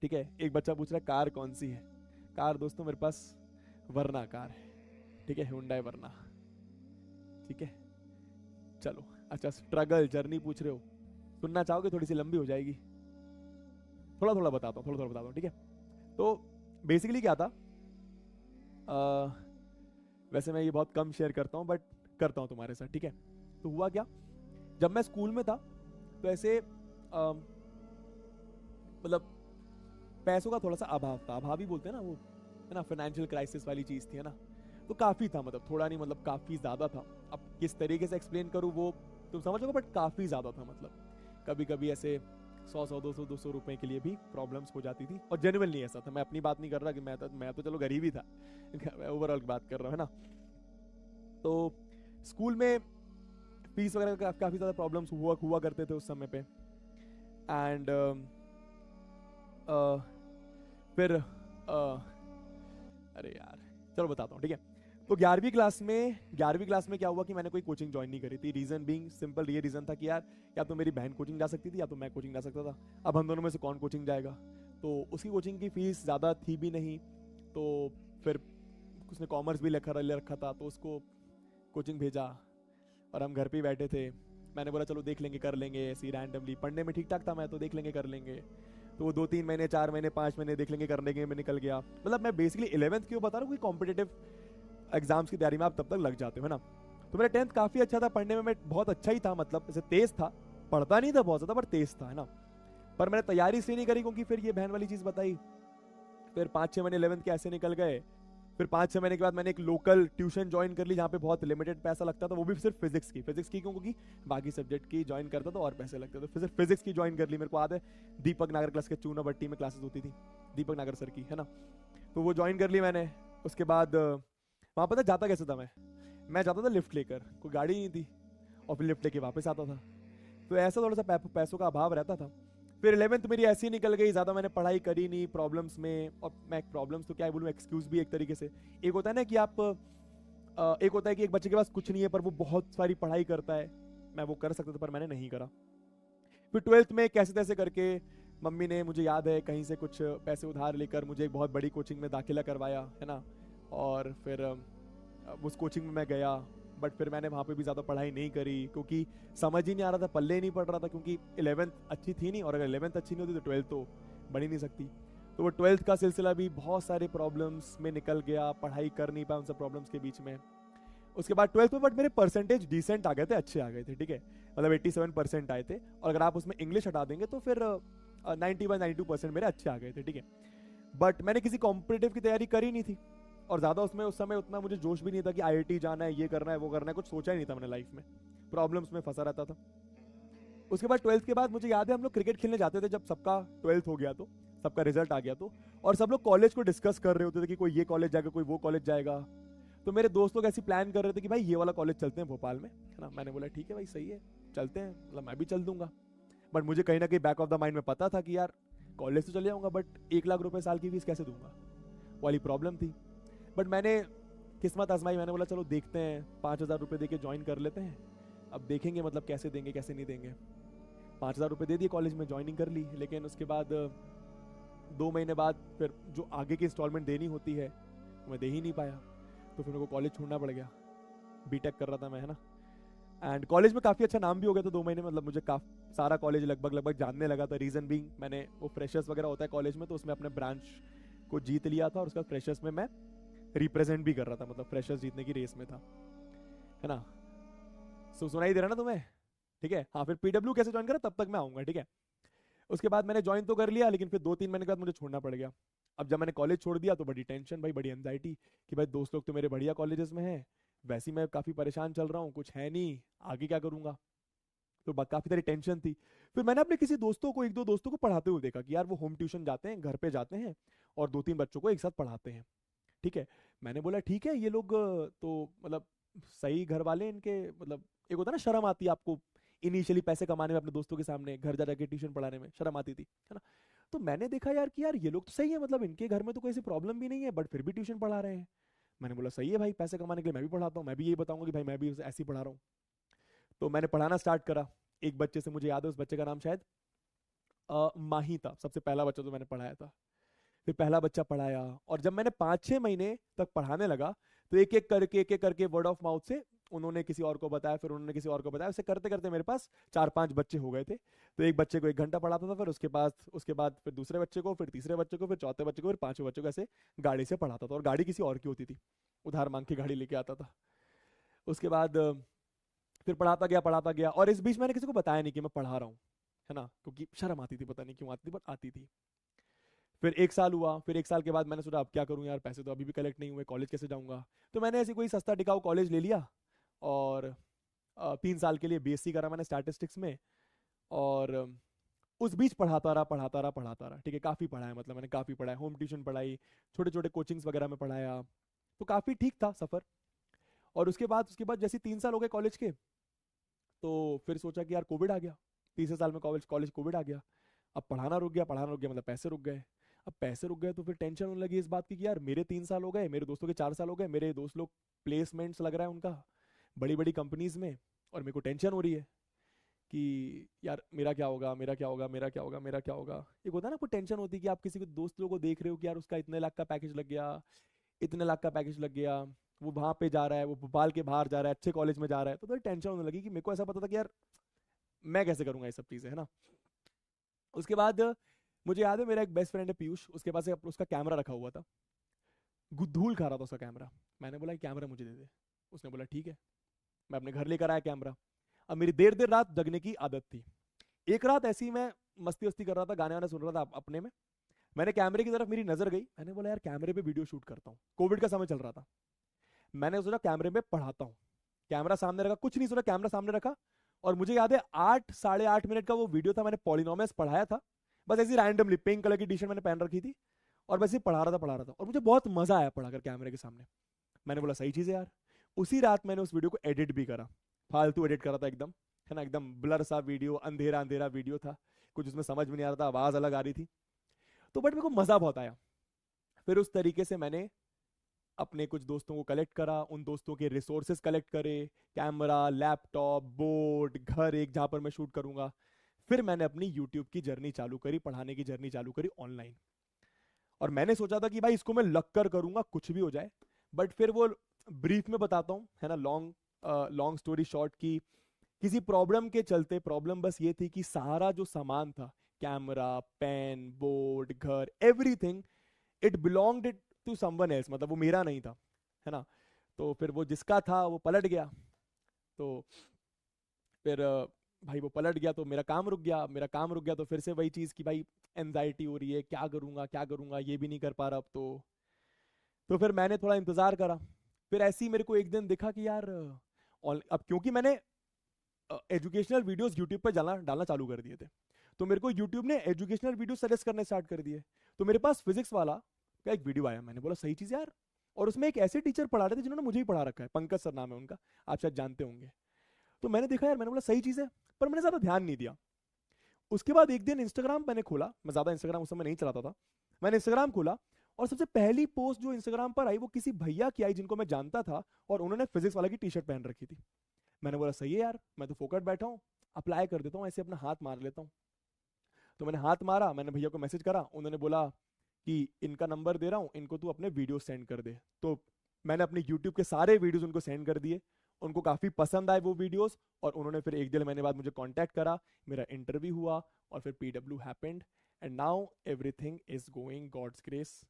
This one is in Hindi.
ठीक है, एक बच्चा पूछ रहा है कार कौन सी है। कार दोस्तों मेरे पास वरना कार है, ठीक है, हुंडई वरना। ठीक है, चलो। अच्छा, स्ट्रगल जर्नी पूछ रहे हो, सुनना चाहोगे? थोड़ी सी लंबी हो जाएगी, थोड़ा थोड़ा बताता हूँ, थोड़ा थोड़ा बताता हूँ, ठीक है। तो बेसिकली क्या था, वैसे मैं ये बहुत कम शेयर करता हूँ बट करता हूँ तुम्हारे साथ, ठीक है। तो हुआ क्या, जब मैं स्कूल में था तो ऐसे मतलब पैसों का थोड़ा सा अभाव था, अभाव ही बोलते हैं ना वो, है ना, फाइनेंशियल क्राइसिस वाली चीज थी, है ना। तो काफी था, मतलब थोड़ा नहीं, मतलब काफी ज्यादा था। अब किस तरीके से एक्सप्लेन करूँ वो तुम समझ लो, बट काफी ज्यादा था। मतलब कभी कभी ऐसे 100 100 200 200 रुपए के लिए भी प्रॉब्लम्स हो जाती थी, और जेन्युइनली ऐसा था। मैं अपनी बात नहीं कर रहा कि मैं तो चलो गरीब ही था मैं ओवरऑल बात कर रहा हूँ, है ना। तो स्कूल में फीस वगैरह का काफी ज्यादा प्रॉब्लम्स हुआ करते थे उस समय पे। एंड फिर अरे यार, चलो बताता हूँ, ठीक है। तो 11वीं क्लास में क्या हुआ कि मैंने कोई कोचिंग ज्वाइन नहीं करी थी। रीजन बीइंग सिंपल, ये रीजन था कि यार या तो मेरी बहन कोचिंग जा सकती थी या तो मैं कोचिंग जा सकता था। अब हम दोनों में से कौन कोचिंग जाएगा? तो उसकी कोचिंग की फीस ज़्यादा थी भी नहीं, तो फिर उसने कॉमर्स भी ले रखा था, तो उसको कोचिंग भेजा। और हम घर पे ही बैठे थे। मैंने बोला चलो देख लेंगे, कर लेंगे, ऐसे ही रैंडमली। पढ़ने में ठीक ठाक था मैं, तो देख लेंगे, कर लेंगे। तो वो 2 3 महीने, 4 महीने, 5 महीने देख लेंगे, कर लेंगे में निकल गया। मतलब मैं बेसिकली 11th क्यों बता रहा हूँ कि कॉम्पिटेटिव एग्जाम्स की तैयारी में आप तब तक लग जाते हो, है ना। तो मेरा 10th काफी अच्छा था, पढ़ने में मैं बहुत अच्छा ही था, मतलब ऐसे तेज था, पढ़ता नहीं था बहुत ज्यादा पर तेज था, है ना। पर मैंने तैयारी इसलिए नहीं करी क्योंकि फिर ये बहन वाली चीज बताई। फिर 5 6 महीने 11th के ऐसे निकल गए। फिर 5 6 महीने के बाद मैंने एक लोकल ट्यूशन ज्वाइन कर ली, जहाँ पे बहुत लिमिटेड पैसा लगता था, वो भी सिर्फ फिजिक्स की क्योंकि बाकी सब्जेक्ट की ज्वाइन करता था और पैसे लगते थे, तो सिर्फ फिजिक्स की ज्वाइन कर ली। मेरे को याद है दीपक नागर क्लास के चूना भट्टी में क्लासेस होती थी, दीपक नागर सर की, है ना। तो वो ज्वाइन कर ली मैंने। उसके बाद वहाँ पता जाता कैसे था मैं जाता था लिफ्ट लेकर, कोई गाड़ी नहीं थी, और फिर लिफ्ट लेके वापस आता था। तो ऐसा थोड़ा सा पैसों का अभाव रहता था। फिर 11th मेरी ऐसी निकल गई, ज़्यादा मैंने पढ़ाई करी नहीं प्रॉब्लम्स में। और मैं प्रॉब्लम्स तो क्या बोलूँ, एक्सक्यूज भी एक तरीके से। एक होता है ना कि आप एक होता है कि एक बच्चे के पास कुछ नहीं है पर वो बहुत सारी पढ़ाई करता है। मैं वो कर सकता था पर मैंने नहीं करा। फिर 12th में कैसे तैसे करके मम्मी ने, मुझे याद है, कहीं से कुछ पैसे उधार लेकर मुझे एक बहुत बड़ी कोचिंग में दाखिला करवाया, है ना। और फिर उस कोचिंग में मैं गया। बट फिर मैंने वहाँ पे भी ज़्यादा पढ़ाई नहीं करी क्योंकि समझ ही नहीं आ रहा था, पल्ले ही नहीं पड़ रहा था, क्योंकि 11th अच्छी थी नहीं, और अगर 11th अच्छी नहीं होती तो 12th तो बन ही नहीं सकती। तो वो 12th का सिलसिला भी बहुत सारे प्रॉब्लम्स में निकल गया, पढ़ाई कर नहीं पाया उन सब प्रॉब्लम्स के बीच में। उसके बाद 12th में बट मेरे परसेंटेज डिसेंट आ गए थे, अच्छे आ गए थे, ठीक है। मतलब 87% आए थे, और अगर आप उसमें इंग्लिश हटा देंगे तो फिर 91 92% मेरे अच्छे आ गए थे, ठीक है। बट मैंने किसी कॉम्पिटेटिव की तैयारी करी नहीं थी, और ज़्यादा उसमें उस समय उतना मुझे जोश भी नहीं था कि आईआईटी जाना है, ये करना है, वो करना है, कुछ सोचा ही नहीं था मैंने लाइफ में। प्रॉब्लम्स में फंसा रहता था। उसके बाद 12th के बाद मुझे याद है हम लोग क्रिकेट खेलने जाते थे, जब सबका 12th हो गया तो, सबका रिजल्ट आ गया तो। और सब लोग कॉलेज को डिस्कस कर रहे होते थे कि कोई ये कॉलेज जाएगा, कोई वो कॉलेज जाएगा। तो मेरे दोस्त लोग ऐसी प्लान कर रहे थे कि भाई ये वाला कॉलेज चलते हैं भोपाल में, है ना। मैंने बोला ठीक है भाई, सही है, चलते हैं, मतलब मैं भी चल दूंगा। बट मुझे कहीं ना कहीं बैक ऑफ द माइंड में पता था कि यार कॉलेज तो चले जाऊंगा बट 1 लाख रुपए साल की फीस कैसे दूंगा, वाली प्रॉब्लम थी। बट मैंने किस्मत आजमाई, मैंने बोला चलो देखते हैं, 5,000 रुपये दे के ज्वाइन कर लेते हैं। अब देखेंगे मतलब कैसे देंगे कैसे नहीं देंगे। 5,000 रुपये दे दिए, कॉलेज में ज्वाइनिंग कर ली। लेकिन उसके बाद 2 महीने बाद फिर जो आगे की इंस्टॉलमेंट देनी होती है वो मैं दे ही नहीं पाया। तो फिर मेरे को कॉलेज छोड़ना पड़ गया। बीटेक कर रहा था मैं, है ना। एंड कॉलेज में काफ़ी अच्छा नाम भी हो गया था 2 महीने में, मतलब मुझे काफ़ी सारा कॉलेज लगभग लगभग जानने लगा था। रीज़न बीइंग मैंने वो फ्रेशर्स वगैरह होता है कॉलेज में, तो उसमें अपने ब्रांच को जीत लिया था, और उसका फ्रेशर्स में मैं रिप्रेजेंट भी कर रहा था, मतलब फ्रेशर्स जीतने की रेस में था, है ना। सुनाई दे रहा ना तुम्हें? ठीक है, हाँ। फिर पीडब्ल्यू कैसे ज्वाइन करा तब तक मैं आऊंगा, ठीक है। उसके बाद मैंने ज्वाइन तो कर लिया, लेकिन फिर 2 3 महीने के बाद मुझे छोड़ना पड़ गया। अब जब मैंने कॉलेज छोड़ दिया तो बड़ी टेंशन भाई, बड़ी एंजाइटी कि भाई दोस्त लोग तो मेरे बढ़िया कॉलेजेस में हैं, वैसे ही मैं काफ़ी परेशान चल रहा हूँ, कुछ है नहीं, आगे क्या करूंगा। तो काफ़ी सारी टेंशन थी। फिर मैंने अपने किसी दोस्तों को, 1 2 दोस्तों को पढ़ाते हुए देखा कि यार वो होम ट्यूशन जाते हैं, घर पे जाते हैं, और 2 3 बच्चों को एक साथ पढ़ाते हैं, ठीक है। मैंने बोला ठीक है, ये लोग तो मतलब सही घर वाले इनके, मतलब एक होता है ना शर्म आती है आपको इनिशियली पैसे कमाने में, अपने दोस्तों के सामने घर जा जाके ट्यूशन पढ़ाने में शर्म आती थी, है ना। तो मैंने देखा यार कि यार ये लोग तो सही है, मतलब इनके घर में तो कोई ऐसी प्रॉब्लम भी नहीं है बट फिर भी ट्यूशन पढ़ा रहे हैं। मैंने बोला सही है भाई, पैसे कमाने के लिए मैं भी पढ़ाता हूँ, मैं भी यही बताऊंगा कि भाई मैं भी ऐसे ही पढ़ा रहा हूँ। तो मैंने पढ़ाना स्टार्ट करा। एक बच्चे से मुझे याद है, उस बच्चे का नाम शायद माही था सबसे पहला बच्चा जो मैंने पढ़ाया था। फिर पहला बच्चा पढ़ाया, और जब मैंने 5-6 महीने तक पढ़ाने लगा तो एक एक करके वर्ड ऑफ माउथ से उन्होंने किसी और को बताया, फिर उन्होंने किसी और को बताया, ऐसे करते करते मेरे पास 4-5 बच्चे हो गए थे। तो एक बच्चे को 1 घंटा पढ़ाता था, फिर उसके बाद फिर दूसरे बच्चे को, फिर तीसरे बच्चे को, फिर चौथे बच्चे को, फिर पांचवें बच्चे को, ऐसे गाड़ी से पढ़ाता था। और गाड़ी किसी और की होती थी, उधार मांग के गाड़ी लेके आता था। उसके बाद फिर पढ़ाता गया, और इस बीच मैंने किसी को बताया नहीं कि मैं पढ़ा रहा हूँ, है ना, क्योंकि शर्म आती थी, पता नहीं क्यों आती थी, बट आती थी। फिर 1 साल हुआ, फिर 1 साल के बाद मैंने सोचा अब क्या करूं यार, पैसे तो अभी भी कलेक्ट नहीं हुए, कॉलेज कैसे जाऊंगा। तो मैंने ऐसी कोई सस्ता टिकाऊ कॉलेज ले लिया, और 3 साल के लिए बीएससी करा मैंने स्टैटिस्टिक्स में। और उस बीच पढ़ाता रहा, ठीक है, काफ़ी पढ़ा है, मतलब मैंने काफ़ी पढ़ा है, होम ट्यूशन पढ़ाई, छोटे छोटे कोचिंग्स वगैरह में पढ़ाया, तो काफ़ी ठीक था सफ़र। और उसके बाद जैसे 3 साल हो गए कॉलेज के, तो फिर सोचा कि यार कोविड आ गया, तीसरे साल में कॉलेज कॉलेज कोविड आ गया। अब पढ़ाना रुक गया, मतलब पैसे रुक गए। अब पैसे रुक गए तो फिर टेंशन होने लगी इस बात की कि यार मेरे 3 साल हो गए, मेरे दोस्तों के 4 साल हो गए, मेरे दोस्त लोग प्लेसमेंट्स लग रहा है उनका बड़ी बड़ी कंपनीज में, और मेरे को टेंशन हो रही है कि यार मेरा क्या होगा, मेरा क्या होगा, मेरा क्या होगा, मेरा क्या होगा। एक होता है ना, कोई टेंशन होती है कि आप किसी को दोस्त लोगों को देख रहे हो कि यार उसका इतने लाख का पैकेज लग गया, इतने लाख का पैकेज लग गया, वो वहां पे जा रहा है, वो भोपाल के बाहर जा रहा है, अच्छे कॉलेज में जा रहा है, तो थोड़ी टेंशन होने लगी कि मेरे को ऐसा पता था कि यार मैं कैसे करूंगा ये सब चीजें, है ना। उसके बाद मुझे याद है, मेरा एक बेस्ट फ्रेंड है पीयूष, उसके पास उसका कैमरा रखा हुआ था, धूल खा रहा था उसका कैमरा। मैंने बोला कैमरा मुझे दे दे। उसने बोला ठीक है। मैं अपने घर लेकर आया कैमरा। अब मेरी देर देर रात जगने की आदत थी। एक रात ऐसी ही मैं मस्ती वस्ती कर रहा था, गाने वाने सुन रहा था अपने में। मैंने कैमरे की तरफ मेरी नजर गई, मैंने बोला यार कैमरे पे वीडियो शूट करता हूँ, कोविड का समय चल रहा था। मैंने सोचा कैमरे में पढ़ाता हूँ। कैमरा सामने रखा, कुछ नहीं सोचा, कैमरा सामने रखा। और मुझे याद है 8-8.5 मिनट का वो वीडियो था, मैंने पॉलिनोमियल्स पढ़ाया था, बस ऐसी रैंडमली, पिंक कलर की टी शर्ट मैंने पहन रखी थी, और बस ये पढ़ा रहा था, और मुझे बहुत मजा आया पढ़ाकर कैमरे के सामने। मैंने बोला सही चीज है यार। उसी रात मैंने उस वीडियो को एडिट भी करा, फालतू एडिट करा था एकदम, है ना, एकदम ब्लर सा वीडियो, अंधेरा अंधेरा वीडियो था, कुछ उसमें समझ में नहीं आ रहा था, आवाज अलग आ रही थी, तो बट मेरे को मजा बहुत आया। फिर उस तरीके से मैंने अपने कुछ दोस्तों को कलेक्ट करा, उन दोस्तों के रिसोर्सेज कलेक्ट करे, कैमरा, लैपटॉप, बोर्ड, घर एक जहां पर मैं शूट करूंगा। फिर मैंने अपनी यूट्यूब की जर्नी चालू करी, पढ़ाने की जर्नी चालू करी ऑनलाइन। और मैंने सोचा था कि भाई इसको मैं लग कर करूंगा, कुछ भी हो जाए। बट फिर वो ब्रीफ में बताता हूँ, है ना, लॉन्ग लॉन्ग स्टोरी शॉर्ट की, किसी प्रॉब्लम के चलते, प्रॉब्लम बस ये थी कि सारा जो सामान था, कैमरा, पेन, बोर्ड, घर, everything, it belonged to someone else, मतलब वो मेरा नहीं था, है ना। तो फिर वो जिसका था वो पलट गया। तो फिर भाई वो पलट गया तो मेरा काम रुक गया तो फिर से वही चीज़ कि भाई एनजाइटी हो रही है, क्या करूंगा, ये भी नहीं कर पा रहा अब तो फिर मैंने थोड़ा इंतजार करा। फिर ऐसे ही मेरे को एक दिन दिखा कि यार अब क्योंकि मैंने एजुकेशनल वीडियोस यूट्यूब पर डालना डालना चालू कर दिए थे, तो मेरे को यूट्यूब ने एजुकेशनल वीडियो सजेस्ट करने स्टार्ट कर दिए। तो मेरे पास फिजिक्स वाला का एक वीडियो आया, मैंने बोला सही चीज़ यार। और उसमें एक ऐसे टीचर पढ़ा रहे थे जिन्होंने मुझे ही पढ़ा रखा है, पंकज सर नाम है उनका, आप शायद जानते होंगे। तो मैंने देखा यार, मैंने बोला सही चीज़ है, पर मैंने ज़्यादा ध्यान नहीं दिया। उसके बाद एक दिन इंस्टाग्राम मैंने खोला, मैं ज़्यादा इंस्टाग्राम उस समय नहीं चलाता था, मैंने इंस्टाग्राम खोला, और सबसे पहली पोस्ट जो इंस्टाग्राम पर आई वो किसी भैया की आई जिनको मैं जानता था, और उन्होंने फिजिक्स वाला की टी शर्ट पहन रखी थी। मैंने बोला सही है यार, मैं तो फोकट बैठा हूँ, अप्लाई कर देता हूँ, ऐसे अपना हाथ मार लेता हूँ। तो मैंने हाथ मारा, मैंने भैया को मैसेज करा, उन्होंने बोला कि इनका नंबर दे रहा हूँ, इनको तू अपने वीडियो सेंड कर दे। तो मैंने अपने यूट्यूब के सारे वीडियोस उनको सेंड कर दिए। उनको काफ़ी पसंद आए वो वीडियोस, और उन्होंने फिर 1 डेढ़ महीने बाद मुझे कांटेक्ट करा, मेरा इंटरव्यू हुआ, और फिर PW happened, and now everything is going God's grace